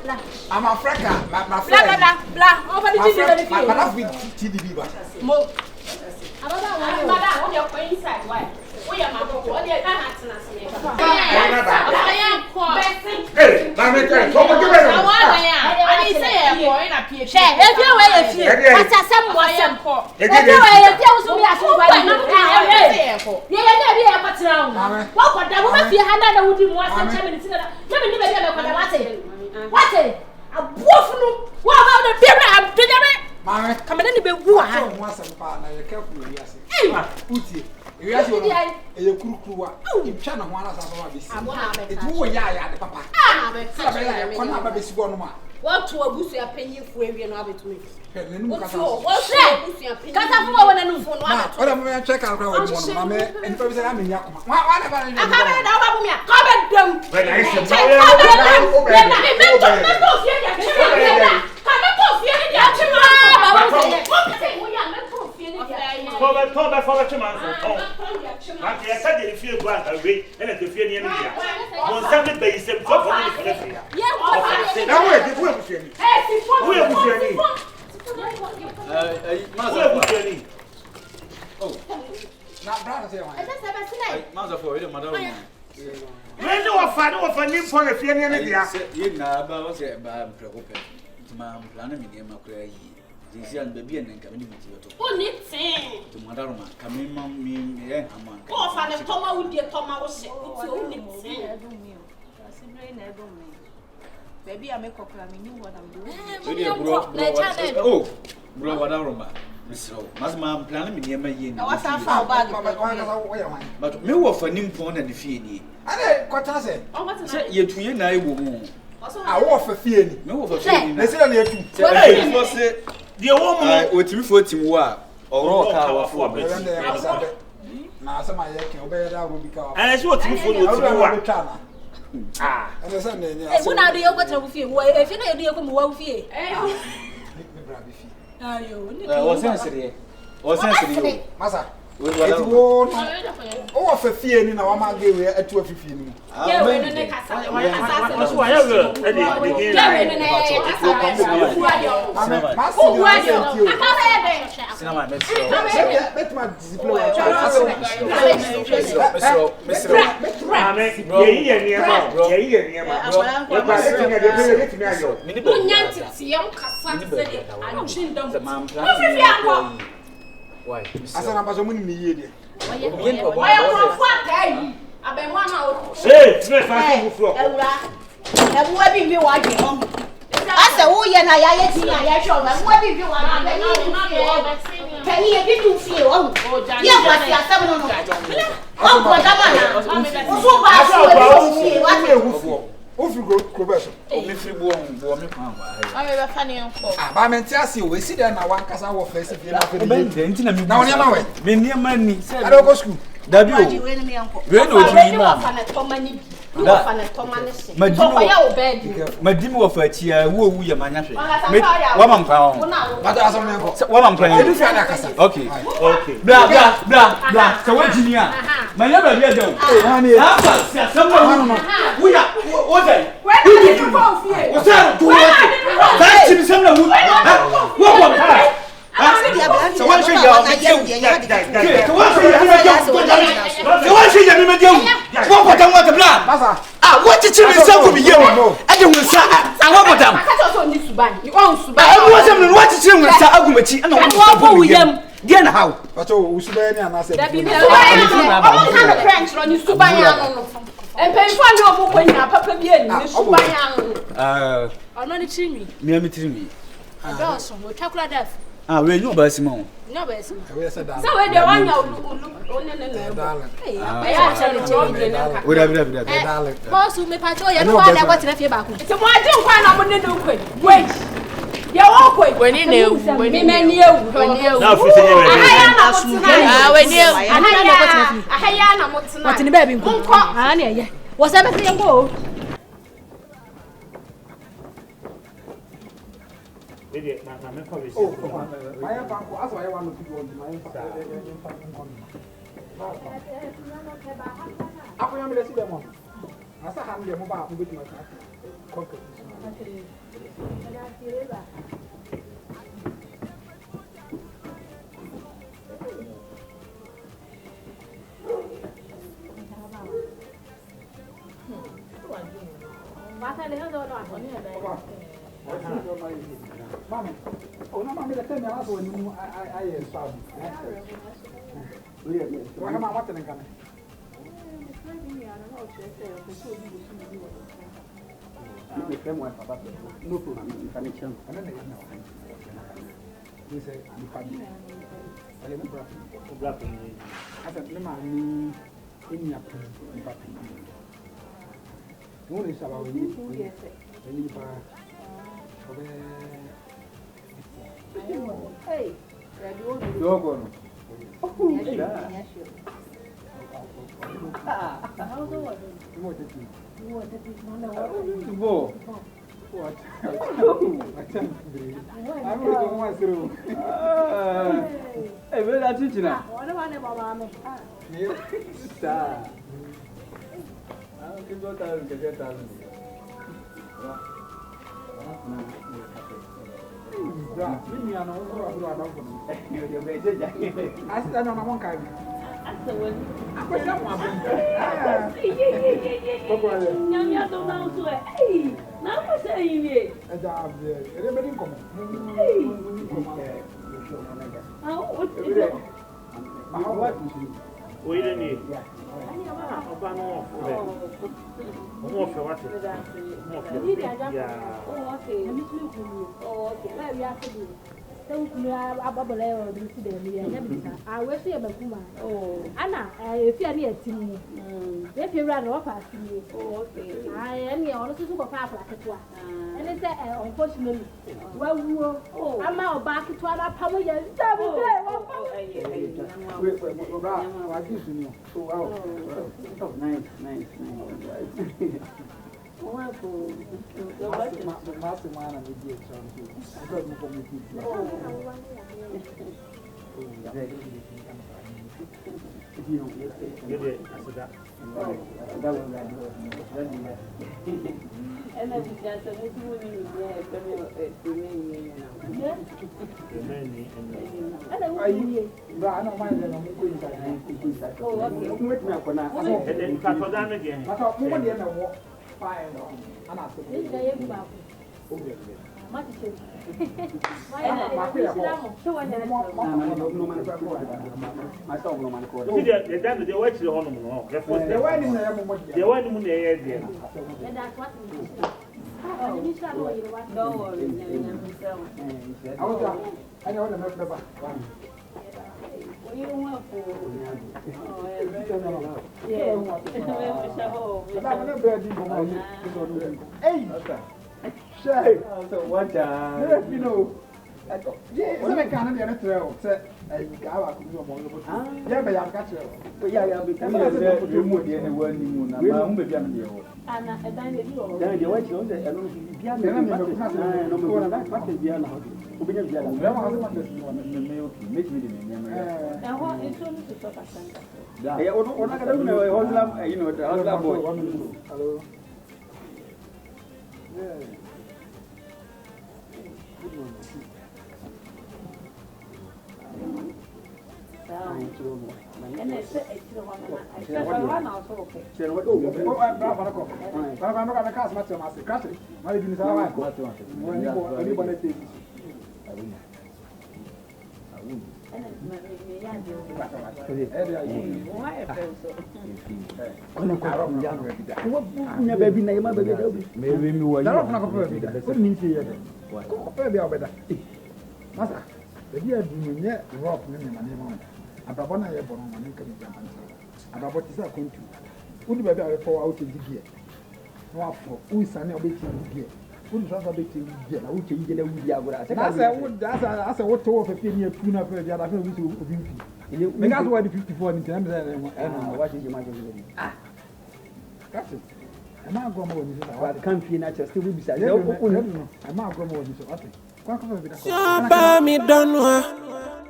I'm a fracker, my friend. Blah. Over the TV. My last big TDB. Mo. Madam, you're going inside. Why? We are my book. What are you going Hey, Mamma, come on, give it. I didn't say a boy in a PhD. If you were a few, what's a some was some poor. If you were a few, what would that woman be a hundred would be more than 10 minutes? Let me never what a wolf. What about the people I'm doing? Mamma, come in the bed. Who are once and partner, you're careful. Yes, you have a crew. You channel one as it's who we are, papa. What to a goose you are paying for a real habit with? What's that? Cut off one and phone. What am I check out? Mamma, and for the army. This young baby and coming to to Madaroma, coming me, oh, Father Thomas would get Thomas. Baby, I make a plan. You know what I'm doing. Oh, bro, Madaroma. Miss Masma planning me near my yin. What's our foul bag? But me were for Nimpon and the Fieni. I what I say. Oh, what I say, you 2 years I will. I walk for Fieni. No, for Fieni. They said, dear woman, what you for Timwa or rock for now, some I can obey that will become. And that's what you for. Ah, and the Sunday. When are the other with you? If you know the other one, fear. Was sensitive. Was sensitive. Massa. Oh, for fear in our man gave at 2:15. Why? I said I'm a woman in the year. Why am I? I've been 1 hour. Say, I'm webbing you watching home. I said, oh, yeah, I show them. What did you want? Can you get to feel? Oh, yeah, but you are 7 on the oh, what if you go conversion? If you go on, I'm a funny uncle. I'm a Tiasi, we sit there now. One casa of face if you're not now. Never been near money. I don't go school. W. You win me, uncle. You know, Madame of a cheer, who we are managing. Woman pound. What I'm playing. Okay, okay. Blah, blah, blah, blah. So what you are? My never hear them. Someone we are what? Where did you go? What's that? That's in some of what? So what should you what did you say? You I don't say I want them. You want to buy. I wasn't what did you say? I want to buy. Then how? But oh, Subani and I said, French on you to buy and pay for your when Papa Bien. I'm not a me. Near me to me. I don't know. Chocolate death. Ah, we know about Simon. No, but so where the one you boss who may patrol you know what if you back. It's a more don't find out when they do quick. Wait. You're awkward when you know when you when you now what in the baby was everything go. Oh, my uncle, that's why I want to go to my uncle. I am going to see them. I saw how many mobile with my cockroach. Mami, oh no, mami, the time I was when I saw you. What am I watching? No problem. Connection. I don't know. He said, "You family." I remember. I said, "No man, in your family." No, it's about you. Hey, you're going. What? I can't believe it. I'm going through. Hey, where are you now? what about me? I'll give you time to get out. I said, no, one kind. We didn't need. Don't you have a bubble or do you? I wish you have a woman. Oh, Anna, if you are near to me, if you run off as me, I am your honest super papa like it was. And it's unfortunately, well, I'm out back to other power. And I think that's a good woman. Shay, so what? You know, I can't get a trail. Say, I could do more. Yeah, but I'm catching. But yeah, I'll be coming to do more than a word. I'm going to be on the old. And I then you wait on the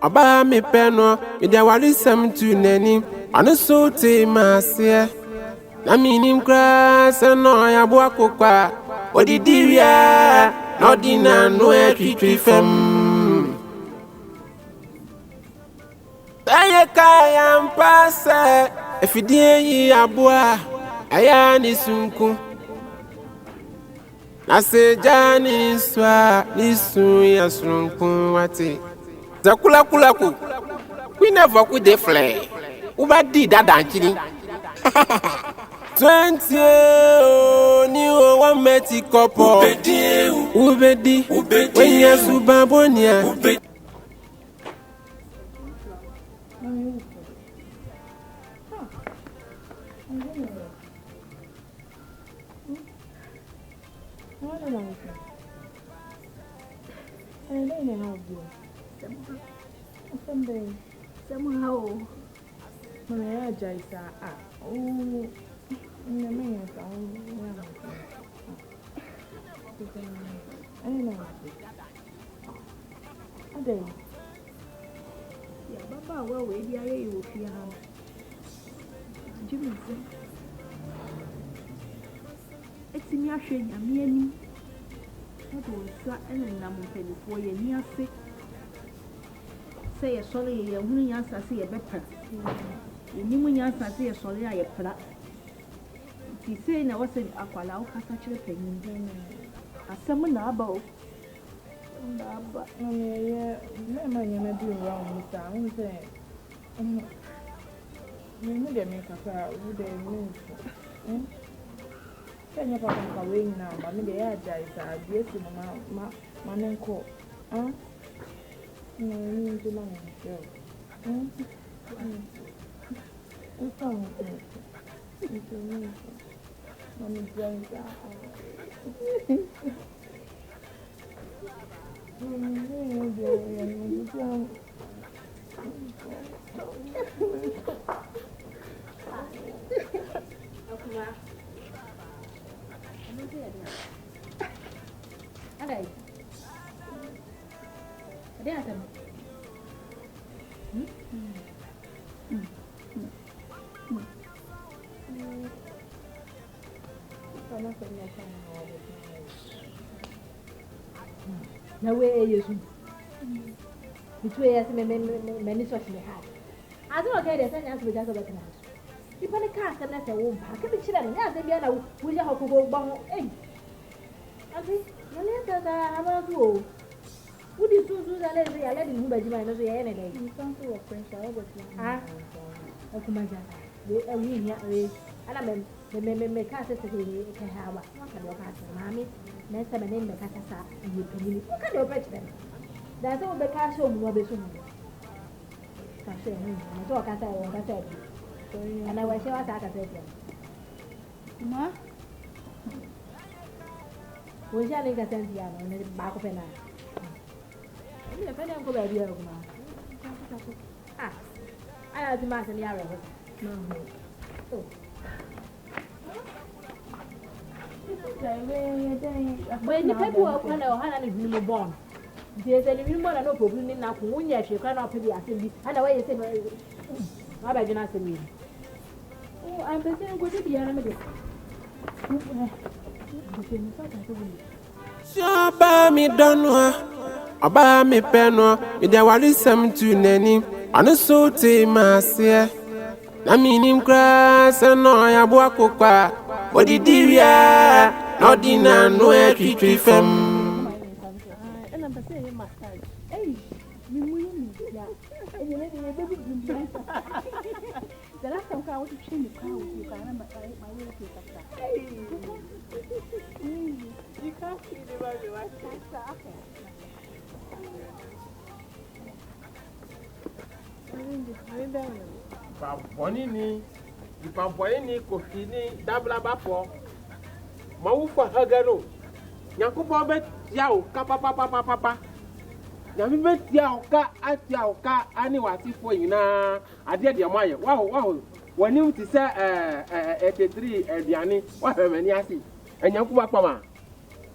Aba me peno, me dia wali sam tu nani, anu so te masia. Na minim kra se no ya bo akokwa. Odidiria, Nodina, no tree fem. Ayakayam passa, if you dear abua, ayani sunku. I say, Johnny, swa, nisu yasunku, wati. Zakula kulaku, we never could de flare. Uba did that, Nkyene. 20 new one meti couple. Ubedi, when you subabonia. Somehow, when I just oh, in the minute, I know. A day. Yeah, Papa, well, maybe I will fear her. Jimmy, it's in your shade, and me and that was that and a number for your near sick. Say a solid, a woman answer, say a better. You knew when you answer, say a solid, I put. He said, I wasn't a qualau, has such a thing. A summer about. But no, yeah, never you may do wrong with sound. You need to make a car with a move. Can you pop away now? But maybe I died. I guess in my name call. Huh? No, you need to long. It's all good. It's a new. I'm enjoying that. Now where are you? Between us, many such may have. I don't know the sentence with us over the house. You put a cast and that's a woman. I can be children. Yes, and then I will have to go bang. Eh, I think, the letters I have to go. Would you soon do that? I let him move by the mind of the any day. You can't do a French. Ah, okay, my God. I mean, yeah, and I mean, the men cast it can have a mammy. Next time I name the Catasa, you can look at your president. That's all the cash home will be soon. I saw Cassa or Cassa, and I was sure I said, Ma, we shall make a sense here on the back of an eye. I'm a penny uncle, baby. Ah, I have the master in the arrow. No, when the people are one or 100 million born, there's a little more than no problem in that when you cannot be assembly. And the way you say, how about you not say me? Oh, I'm pretending good to be an amateur. So, buy me donwa, buy me penwa, with the wali some to nanny, and a so tame master. I mean, him crass and no, I walk up. What did you not dinner, no tree fem? And I'm saying, my side. Hey, you win. And you let me baby. The last time I was to change the car with you, I remember my way to that. Hey, you can't see the way you are. Bonnie, coffee, double bafo. Mawufa hagaro. Nyakubo bet yao papa. Nyami bet yao ka at yao ka ani wati fo yina ade de maye. Wow. Wani ti se 83 ediane wa hemani asi. Enyakuba pama.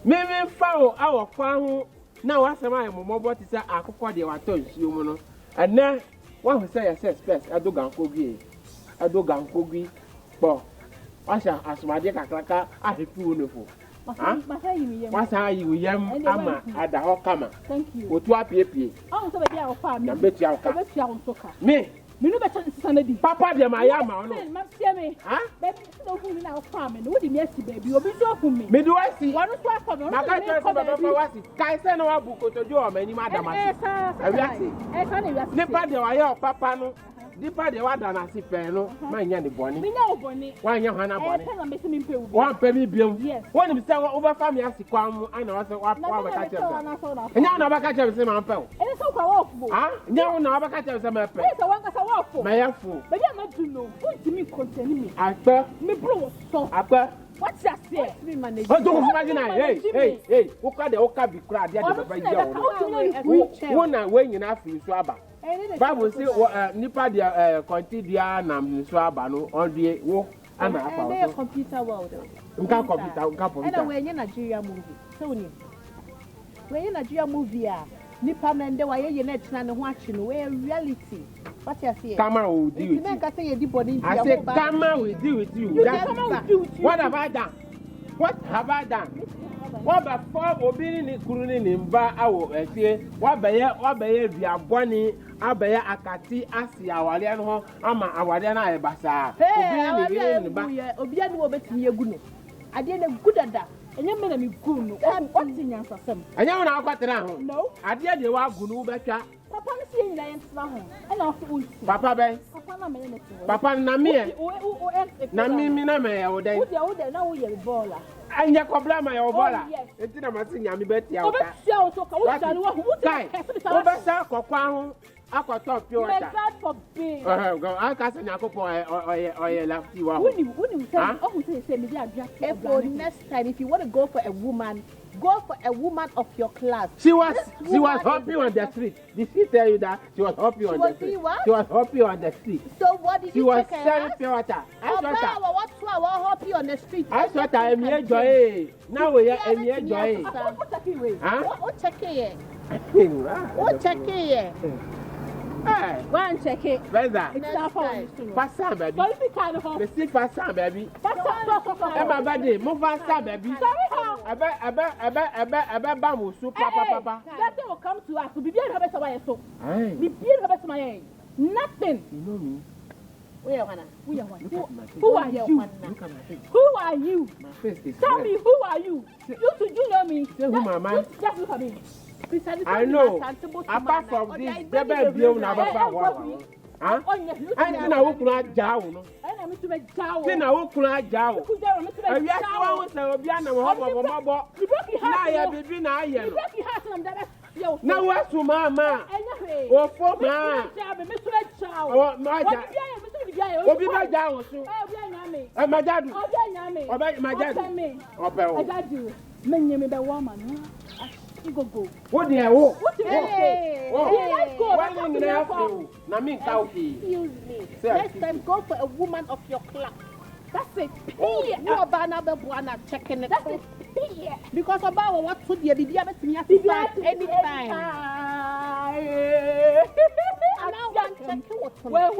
Meme fawo awo fa ho na wasema aye momobo ti se akokọ de wato nsuo mu no. Ene wa ho se yes space adogan kogui bo asha asumade kakraka ahefu onofo What's how you yam ama at the hot camera? Thank you. What you are pay? Oh, so be our farm. I bet you are me. Me no better Sunday. Papa, dear, my yama. Me. Huh? Baby, no food in our farm. And what do you baby? You'll be so for me. Me do I see? One was for me. My Papa was it. Kaisen no book to do many madam. Nipa de wa papa no. Nipa de wa dana si pe no. Man nya ne boni. Me nya oboni. Wan nya hana boni. Pen na me se me pe obi. Wan pe mi biom. Won mi se over family asikwa mu ana wa se wa ba ka che. Nya na ba ka che se ma pe o. Ene so kwa wo fu. Ah, nya na ba ka che se ma pe. Ene so wan ka sa wo fu. Ma ya fu. Be ya ma du no. Won ti mi contain me. Apa. Me bro so. Apa. What's that say? Me manage. Oh, don't imagine. Hey. Oka de oka bi kra de baba ja o. Won na we nyina fi so aba. Bible say nipa dia continue nam so aba no on die wo ana apa. E dey computer world. Nka computer. And we Nigeria movie. So ni. We Nigeria movie a nipa mende wa ye na tina ne ho achi no we reality. What you say? Camera will deal with you. I said camera will deal with you. What have I done? What have I done? What about four obeying Kuruni in Ba? I will say, what by Biaboni, Abaya Akati, Asia, Waliano, Ama, Awadiana, Basa. Obian will bet me a good. I didn't good at that. And you made me good. What's in your system? I know now got around. No, I did the walk good better. Papa is saying that it's not home. And also, Papa Bay, Papa Namie, Nami Name, or they know you're a baller. And your coblama, your baller. It's in a machine, I'm betting. Who I could talk to you. God forbid. I can't say or left you. Wouldn't say next time if you want to go for a woman. Go for a woman of your class. She was happy on the street. Did she tell you that she was happy on the street? She was happy on the street. So what did you take her? She was selling pure water. What's happy on the street? I thought I am here joy. Now we are here joy. What check it? What check it? Go and check it. Where's that? It's not fast time, baby. Don't be kind of let's see fast time, baby. Fast time, baby. Move fast time, baby. Sorry, how? I bet bamboo soup, papa. That thing will come to us. Be beautiful, best of my soul. Be beautiful, best of my nothing. You know me. Who are you? Who are you? My face is tell me, who are you? You know me. Say who my man? Just look at me. I know. Apart from this, the baby will never find. Huh? And now we could jaw. And now we could jaw. And yes, I want to be an homo. Now, baby, now, now what's to Mamma? Or for Mamma? Oh, my dad. Oh, be my down. And my dad. Oh, my dad. Oh, my dad. Many me the woman. Go. What do you want? What do you want? Excuse me. Next time, go for a woman of your class. That's it. You are another one checking it. That's it. Because about what should you be able to me anytime. I now want to check what.